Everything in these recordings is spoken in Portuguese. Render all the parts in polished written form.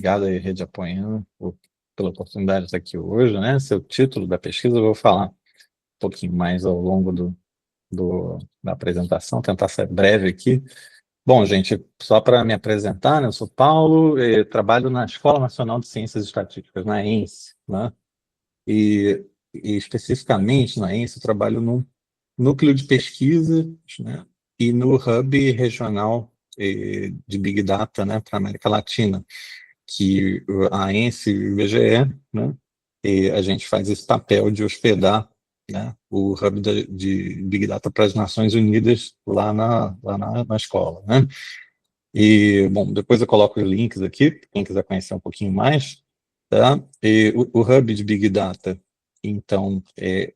obrigado aí, Rede Apoiando, pela oportunidade de estar aqui hoje, né? Seu título da pesquisa, eu vou falar um pouquinho mais ao longo da apresentação, tentar ser breve aqui. Bom, gente, só para me apresentar, né? Eu sou Paulo, trabalho na Escola Nacional de Ciências Estatísticas, na ENSE, né? E especificamente na ENSE, eu trabalho num núcleo de pesquisa, né? E no Hub Regional de Big Data, né, para a América Latina, que a ANSE e o IBGE, né, e a gente faz esse papel de hospedar, né, o Hub de Big Data para as Nações Unidas lá na escola, né? E, bom, depois eu coloco os links aqui, quem quiser conhecer um pouquinho mais, tá? E o Hub de Big Data, então, é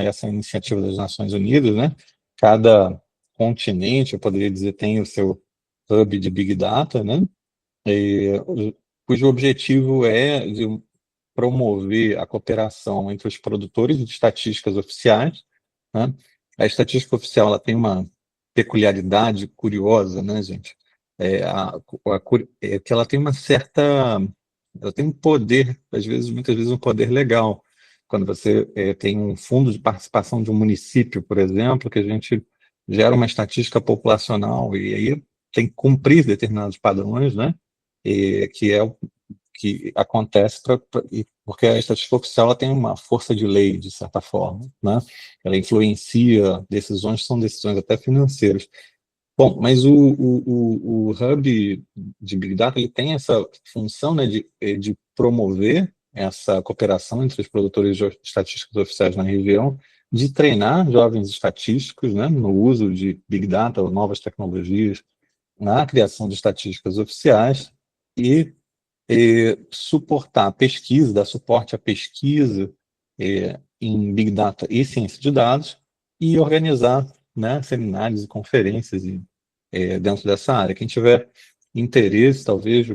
essa iniciativa das Nações Unidas, né? Cada continente, eu poderia dizer, tem o seu Hub de Big Data, né? E, cujo objetivo é de promover a cooperação entre os produtores de estatísticas oficiais, né? A estatística oficial ela tem uma peculiaridade curiosa, né, gente? Que ela tem uma certa, ela tem um poder, às vezes, muitas vezes um poder legal. Quando você tem um fundo de participação de um município, por exemplo, que a gente gera uma estatística populacional e aí tem que cumprir determinados padrões, né? Que é o que acontece porque a estatística oficial ela tem uma força de lei, de certa forma, né? Ela influencia decisões, são decisões até financeiras. Bom, mas o Hub de Big Data ele tem essa função, né, de promover essa cooperação entre os produtores de estatísticas oficiais na região, de treinar jovens estatísticos, né, no uso de Big Data ou novas tecnologias, na criação de estatísticas oficiais e suportar a pesquisa, dar suporte à pesquisa em Big Data e ciência de dados e organizar, né, seminários e conferências dentro dessa área. Quem tiver interesse, talvez,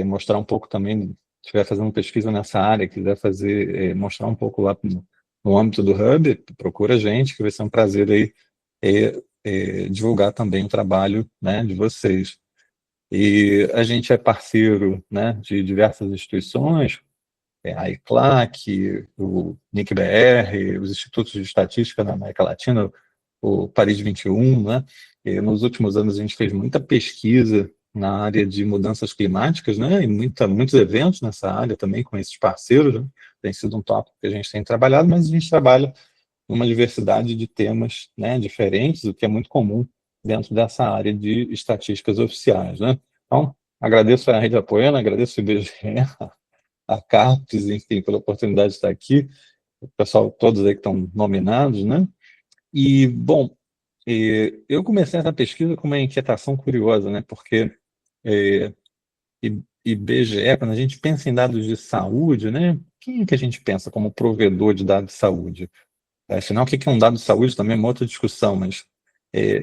mostrar um pouco também, estiver fazendo pesquisa nessa área, quiser fazer, mostrar um pouco lá no âmbito do Hub, procura a gente, que vai ser um prazer aí divulgar também o trabalho, né, de vocês. E a gente é parceiro, né, de diversas instituições, a ECLAC, o NIC-BR, os institutos de estatística na América Latina, o Paris 21, né? E nos últimos anos a gente fez muita pesquisa na área de mudanças climáticas, né? E muitos eventos nessa área também com esses parceiros, né? Tem sido um tópico que a gente tem trabalhado, mas a gente trabalha uma diversidade de temas, né, diferentes, o que é muito comum dentro dessa área de estatísticas oficiais, né? Então, agradeço a Rede Apoiana, agradeço o IBGE, a CAPES, enfim, pela oportunidade de estar aqui, o pessoal, todos aí que estão nominados, né? E, bom, eu comecei essa pesquisa com uma inquietação curiosa, né? Porque IBGE, quando a gente pensa em dados de saúde, né? Quem é que a gente pensa como provedor de dados de saúde? Afinal, o que é um dado de saúde também é uma outra discussão, mas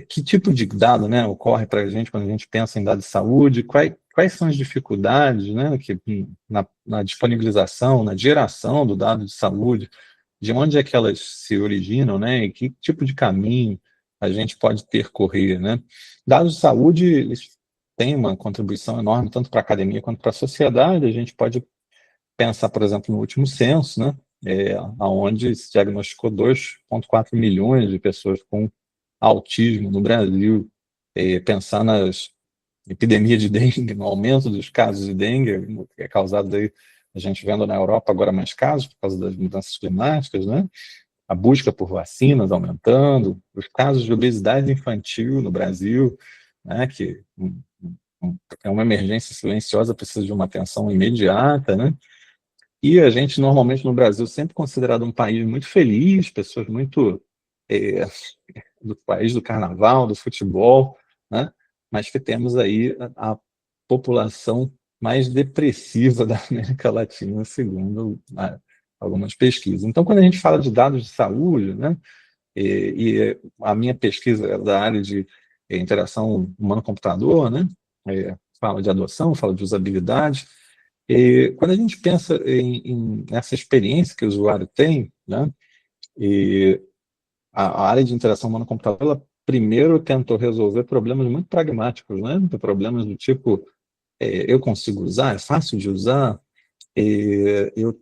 que tipo de dado, né, ocorre para a gente quando a gente pensa em dados de saúde? Quais são as dificuldades, né, na disponibilização, na geração do dado de saúde? De onde é que elas se originam, né? E que tipo de caminho a gente pode percorrer, né? Dados de saúde, eles têm uma contribuição enorme tanto para a academia quanto para a sociedade. A gente pode pensar, por exemplo, no último censo, né, onde se diagnosticou 2,4 milhões de pessoas com autismo no Brasil. Pensar nas epidemias de dengue, no aumento dos casos de dengue, que é causado aí, a gente vendo na Europa agora mais casos por causa das mudanças climáticas, né? A busca por vacinas aumentando, os casos de obesidade infantil no Brasil, né, que é uma emergência silenciosa, precisa de uma atenção imediata, né? E a gente, normalmente, no Brasil, sempre considerado um país muito feliz, pessoas muito é, do país do carnaval, do futebol, né? Mas que temos aí a população mais depressiva da América Latina, segundo algumas pesquisas. Então, quando a gente fala de dados de saúde, né? A minha pesquisa é da área de interação humano-computador, né? Fala de adoção, fala de usabilidade. Quando a gente pensa nessa experiência que o usuário tem, né, e a área de interação humano-computador, ela primeiro tentou resolver problemas muito pragmáticos, né, problemas do tipo eu consigo usar, é fácil de usar, eu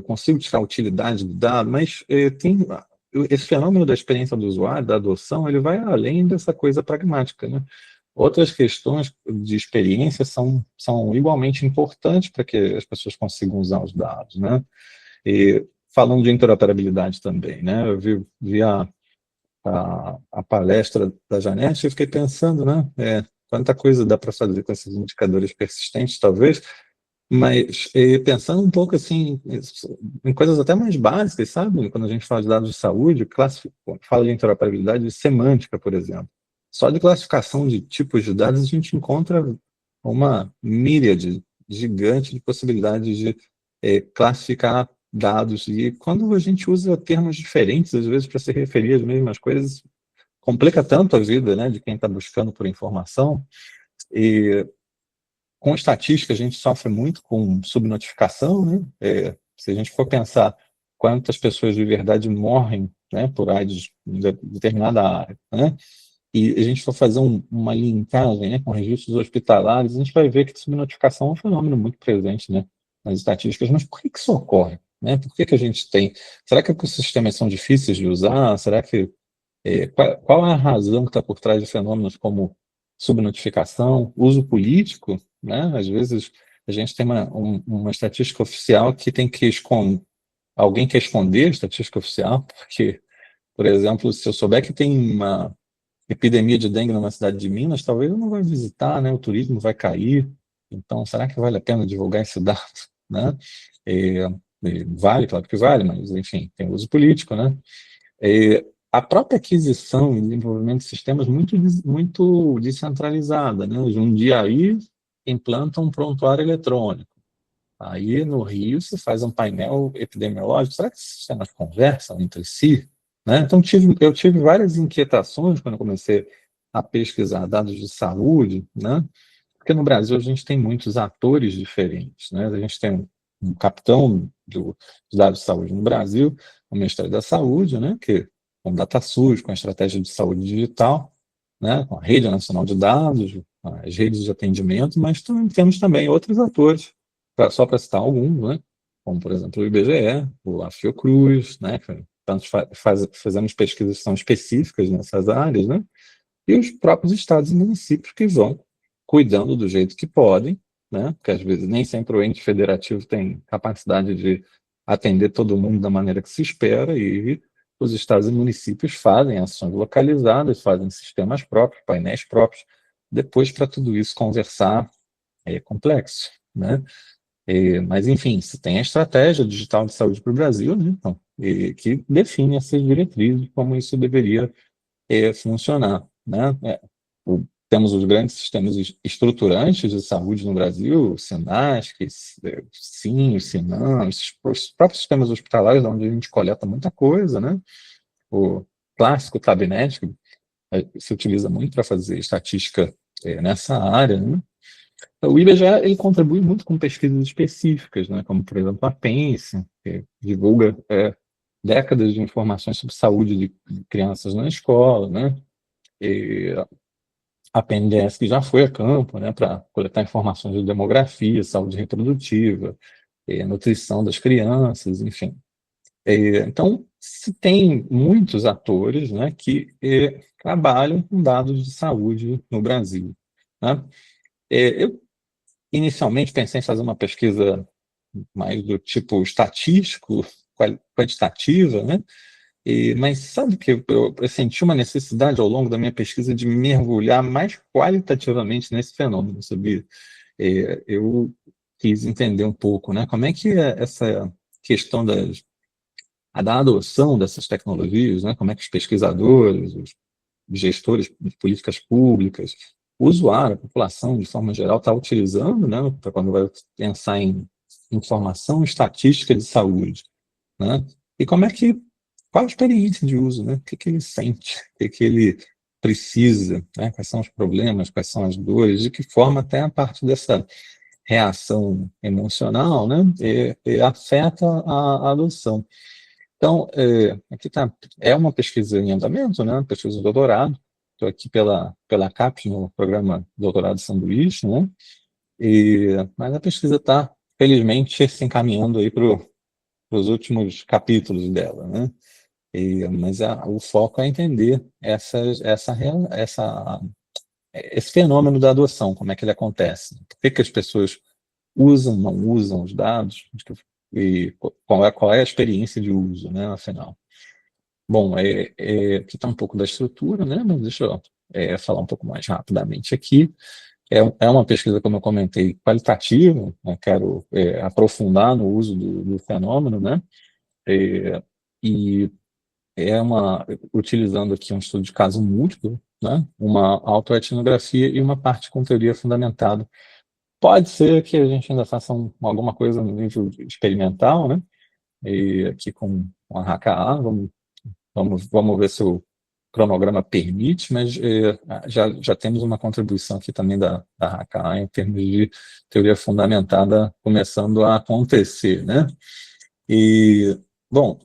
consigo tirar utilidade do dado, mas esse fenômeno da experiência do usuário, da adoção, ele vai além dessa coisa pragmática, né? Outras questões de experiência são igualmente importantes para que as pessoas consigam usar os dados, né? E falando de interoperabilidade também, né? Eu vi a palestra da Janete e fiquei pensando, né? Quanta coisa dá para fazer com esses indicadores persistentes, talvez, mas pensando um pouco assim em coisas até mais básicas, sabe? Quando a gente fala de dados de saúde, fala de interoperabilidade semântica, por exemplo. Só de classificação de tipos de dados a gente encontra uma míriade gigante de possibilidades de classificar dados. E quando a gente usa termos diferentes, às vezes, para se referir às mesmas coisas, complica tanto a vida, né, de quem está buscando por informação. E com estatística, a gente sofre muito com subnotificação, né? Se a gente for pensar quantas pessoas de verdade morrem, né, por AIDS em determinada área, né? E a gente for fazer uma linkagem, né, com registros hospitalares, a gente vai ver que subnotificação é um fenômeno muito presente, né, nas estatísticas. Mas por que isso ocorre? Né? Por que a gente tem? Será que os sistemas são difíceis de usar? Será que qual é a razão que está por trás de fenômenos como subnotificação, uso político, né? Às vezes a gente tem uma estatística oficial que tem que esconder, alguém quer esconder a estatística oficial, porque, por exemplo, se eu souber que tem uma epidemia de dengue numa cidade de Minas, talvez eu não vá visitar, né? O turismo vai cair. Então, será que vale a pena divulgar esse dado, né? Vale, claro que vale, mas, enfim, tem uso político, né? A própria aquisição e desenvolvimento de sistemas muito descentralizada, né? Jundiaí implanta um prontuário eletrônico. Aí, no Rio, se faz um painel epidemiológico. Será que esses sistemas conversam entre si? Né? Então, eu tive várias inquietações quando eu comecei a pesquisar dados de saúde, né? Porque no Brasil a gente tem muitos atores diferentes, né? A gente tem um capitão dos dados de saúde no Brasil, o Ministério da Saúde, né? Que com o DataSUS, com a estratégia de saúde digital, né? Com a rede nacional de dados, as redes de atendimento, mas temos também outros atores, só para citar alguns, né? Como, por exemplo, o IBGE, a Fiocruz, né? Que tanto fazemos pesquisas que são específicas nessas áreas, né? E os próprios estados e municípios que vão cuidando do jeito que podem, né? Porque às vezes nem sempre o ente federativo tem capacidade de atender todo mundo da maneira que se espera, e os estados e municípios fazem ações localizadas, fazem sistemas próprios, painéis próprios. Depois, para tudo isso conversar, é complexo, né? Mas, enfim, se tem a estratégia digital de saúde para o Brasil, né? Então, que define essas diretrizes, como isso deveria funcionar, né? Temos os grandes sistemas estruturantes de saúde no Brasil, o SINASC, o SIM, o SINAM, os próprios sistemas hospitalares, onde a gente coleta muita coisa, né? O clássico Tabnet, que se utiliza muito para fazer estatística nessa área, né? O IBGE ele contribui muito com pesquisas específicas, né? Como, por exemplo, a PENSE, que divulga décadas de informações sobre saúde de crianças na escola, né? E a PNDES, que já foi a campo, né, para coletar informações de demografia, saúde reprodutiva, nutrição das crianças, enfim. Então, se tem muitos atores, né, que trabalham com dados de saúde no Brasil, né? Eu inicialmente pensei em fazer uma pesquisa mais do tipo estatístico, quantitativa, né? Mas sabe que eu senti uma necessidade ao longo da minha pesquisa de mergulhar mais qualitativamente nesse fenômeno, sabia? Eu quis entender um pouco, né? Como é que é essa questão da adoção dessas tecnologias, né? Como é que os pesquisadores, os gestores de políticas públicas, o usuário, a população de forma geral está utilizando, né? Para quando vai pensar em informação estatística de saúde, né? E qual a experiência de uso, né? O que ele sente, o que ele precisa, né? Quais são os problemas, quais são as dores, de que forma até a parte dessa reação emocional, né? Afeta a adoção. Então, aqui tá, é uma pesquisa em andamento, né? Pesquisa de doutorado. estou aqui pela CAPES, no programa Doutorado Sanduíche, né? Mas a pesquisa está, felizmente, se encaminhando aí para os últimos capítulos dela, né? Mas o foco é entender esse fenômeno da adoção, como é que ele acontece, por que as pessoas usam, não usam os dados, e qual é a experiência de uso, né, afinal. Bom, aqui está um pouco da estrutura, né, mas deixa eu falar um pouco mais rapidamente aqui. É uma pesquisa, como eu comentei, qualitativa, né, quero aprofundar no uso do fenômeno, né, e utilizando aqui um estudo de caso múltiplo, né, uma autoetnografia e uma parte com teoria fundamentada. Pode ser que a gente ainda faça alguma coisa no nível experimental, né, e aqui com a HACA-A, vamos ver se o cronograma permite, mas já temos uma contribuição aqui também da HACA-A em termos de teoria fundamentada começando a acontecer, né? Bom,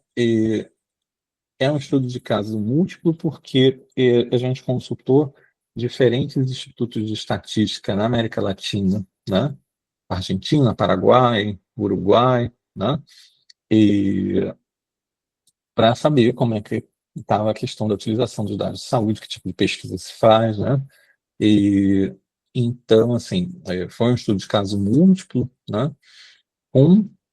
é um estudo de caso múltiplo porque a gente consultou diferentes institutos de estatística na América Latina, né? Argentina, Paraguai, Uruguai, né? E para saber como é que estava a questão da utilização dos dados de saúde, que tipo de pesquisa se faz, né? E então, assim, foi um estudo de caso múltiplo, né?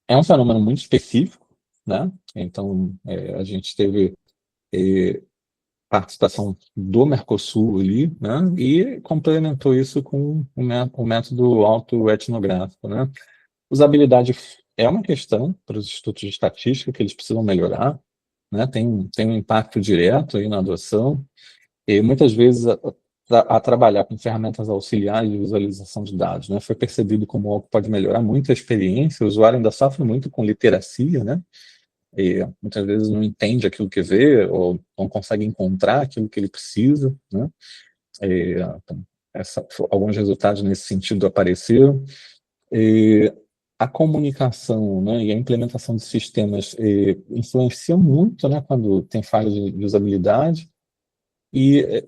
É um fenômeno muito específico, né? Então, a gente teve participação do Mercosul ali, né? E complementou isso com o método autoetnográfico, né? Usabilidade é uma questão para os institutos de estatística que eles precisam melhorar, né? Tem um impacto direto aí na adoção, e muitas vezes a trabalhar com ferramentas auxiliares de visualização de dados, né? Foi percebido como algo que pode melhorar muito a experiência, o usuário ainda sofre muito com literacia, né? E muitas vezes não entende aquilo que vê, ou não consegue encontrar aquilo que ele precisa, né? Então, alguns resultados nesse sentido apareceram. A comunicação, né, e a implementação de sistemas influenciam muito, né, quando tem falha de usabilidade, e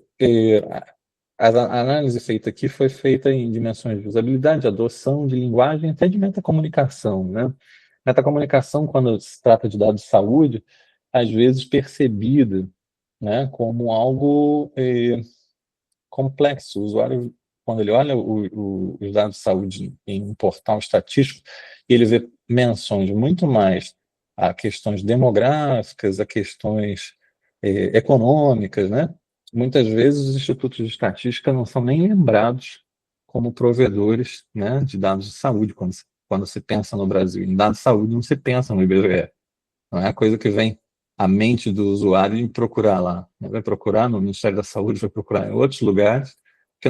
a análise feita aqui foi feita em dimensões de usabilidade, de adoção, de linguagem, até de metacomunicação, né? Metacomunicação, quando se trata de dados de saúde, às vezes percebida, né, como algo complexo. O usuário, quando ele olha os dados de saúde em um portal estatístico, ele vê menções muito mais a questões demográficas, a questões econômicas, né? Muitas vezes os institutos de estatística não são nem lembrados como provedores, né, de dados de saúde, quando se pensa no Brasil. Em dados de saúde não se pensa no IBGE. Não é a coisa que vem à mente do usuário em procurar lá. Vai procurar no Ministério da Saúde, vai procurar em outros lugares, porque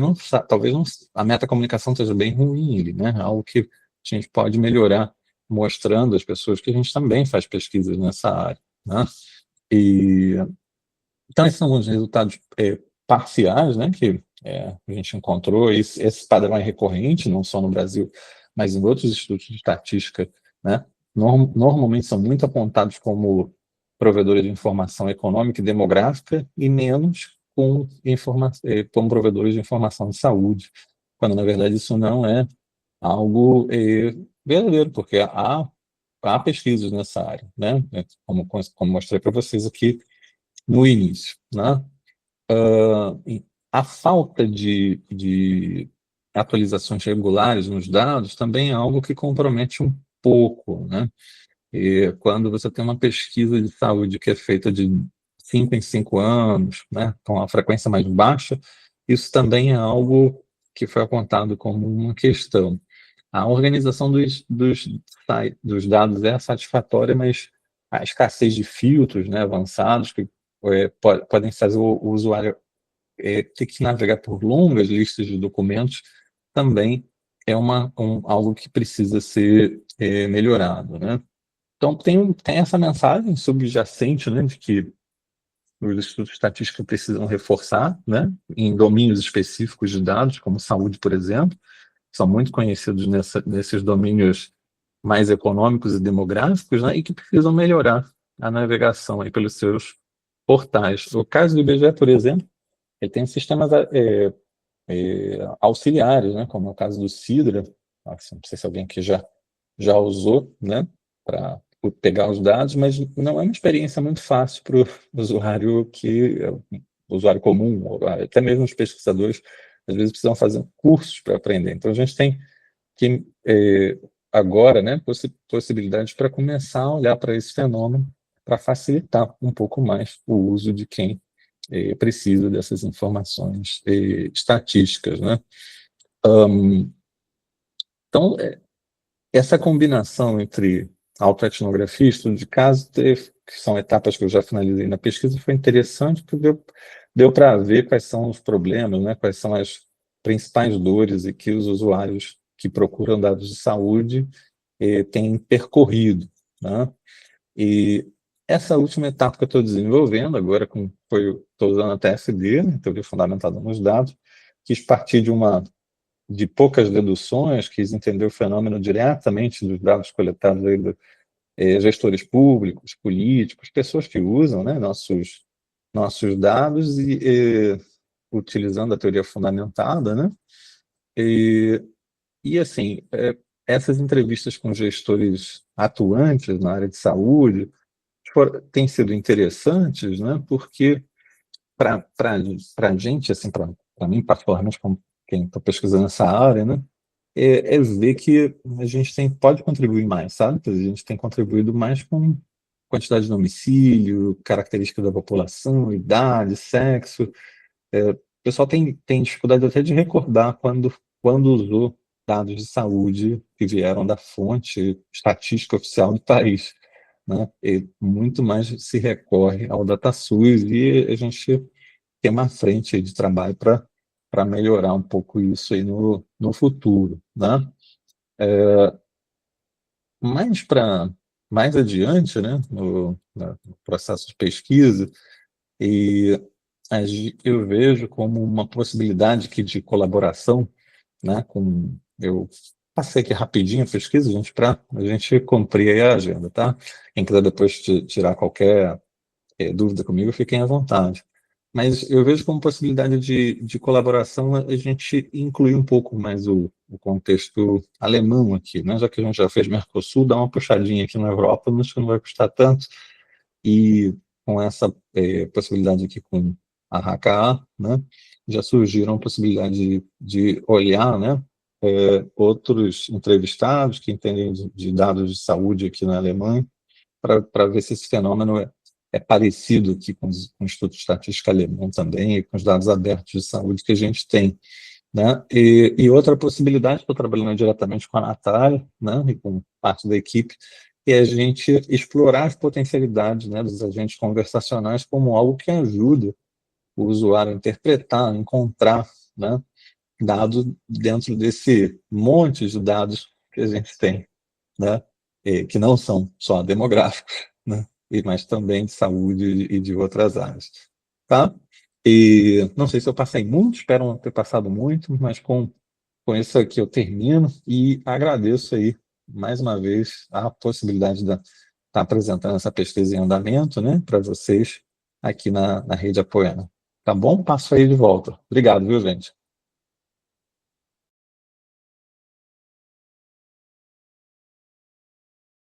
talvez a metacomunicação esteja bem ruim, né? Algo que a gente pode melhorar, mostrando às pessoas que a gente também faz pesquisas nessa área, né? Então, esses são os resultados parciais, né, que a gente encontrou. Esse padrão é recorrente, não só no Brasil, mas em outros institutos de estatística, né? Normalmente são muito apontados como provedores de informação econômica e demográfica e menos como provedores de informação de saúde, quando, na verdade, isso não é algo verdadeiro, porque há pesquisas nessa área, né? Como mostrei para vocês aqui no início, né? A falta de atualizações regulares nos dados também é algo que compromete um pouco, né? E quando você tem uma pesquisa de saúde que é feita de 5 em 5 anos, né, com a frequência mais baixa, isso também é algo que foi apontado como uma questão. A organização dos dados é satisfatória, mas a escassez de filtros, né, avançados que podem fazer o usuário ter que navegar por longas listas de documentos também é algo que precisa ser melhorado, né? Então, tem essa mensagem subjacente, né, de que os institutos de estatística precisam reforçar, né, em domínios específicos de dados, como saúde, por exemplo, são muito conhecidos nesses domínios mais econômicos e demográficos, né, e que precisam melhorar a navegação aí pelos seus portais. O caso do IBGE, por exemplo, ele tem sistemas auxiliares, né, como é o caso do Sidra. Assim, não sei se alguém aqui já usou, né, para pegar os dados, mas não é uma experiência muito fácil para o usuário o usuário comum, ou até mesmo os pesquisadores, às vezes precisam fazer cursos para aprender. Então, a gente tem que, agora, né, possibilidades para começar a olhar para esse fenômeno, para facilitar um pouco mais o uso de quem precisa dessas informações estatísticas, né? Então, essa combinação entre autoetnografia e estudo de caso, que são etapas que eu já finalizei na pesquisa, foi interessante porque deu para ver quais são os problemas, né, quais são as principais dores e que os usuários que procuram dados de saúde têm percorrido, né? E essa última etapa que eu estou desenvolvendo agora, estou usando a TFD, né, teoria fundamentada nos dados, quis partir de poucas deduções, quis entender o fenômeno diretamente dos dados coletados aí gestores públicos, políticos, pessoas que usam, né, nossos dados utilizando a teoria fundamentada, né? E assim, essas entrevistas com gestores atuantes na área de saúde têm sido interessantes, né? Porque para a gente, assim, para mim particularmente, como quem está pesquisando essa área, né? Ver que a gente pode contribuir mais, sabe? A gente tem contribuído mais com quantidade de domicílio, característica da população, idade, sexo. O pessoal tem dificuldade até de recordar quando usou dados de saúde que vieram da fonte estatística oficial do país, né? E muito mais se recorre ao DataSUS e a gente tem uma frente aí de trabalho para melhorar um pouco isso aí no futuro, né? Mais adiante, né, no processo de pesquisa, e eu vejo como uma possibilidade aqui de colaboração, né, eu passei aqui rapidinho a pesquisa, gente, para a gente cumprir aí a agenda, tá? Quem quiser depois tirar qualquer dúvida comigo, fiquem à vontade. Mas eu vejo como possibilidade de colaboração a gente incluir um pouco mais o contexto alemão aqui, né? Já que a gente já fez Mercosul, dá uma puxadinha aqui na Europa, acho que não vai custar tanto. E com essa possibilidade aqui com a HKA, né? Já surgiram a possibilidade de olhar, né? Outros entrevistados que entendem de dados de saúde aqui na Alemanha, para ver se esse fenômeno é parecido aqui com o Instituto de Estatística Alemão também, e com os dados abertos de saúde que a gente tem, né? E outra possibilidade, estou trabalhando diretamente com a Natália, né, e com parte da equipe, é a gente explorar as potencialidades, né, dos agentes conversacionais como algo que ajuda o usuário a interpretar, a encontrar, né, dados dentro desse monte de dados que a gente tem, né, que não são só demográficos, né, mas também de saúde e de outras áreas. Tá? E não sei se eu passei muito, espero não ter passado muito, mas com isso aqui eu termino e agradeço aí, mais uma vez, a possibilidade de estar apresentando essa pesquisa em andamento, né, para vocês aqui na Rede Apoiana. Tá bom? Passo aí de volta. Obrigado, viu, gente?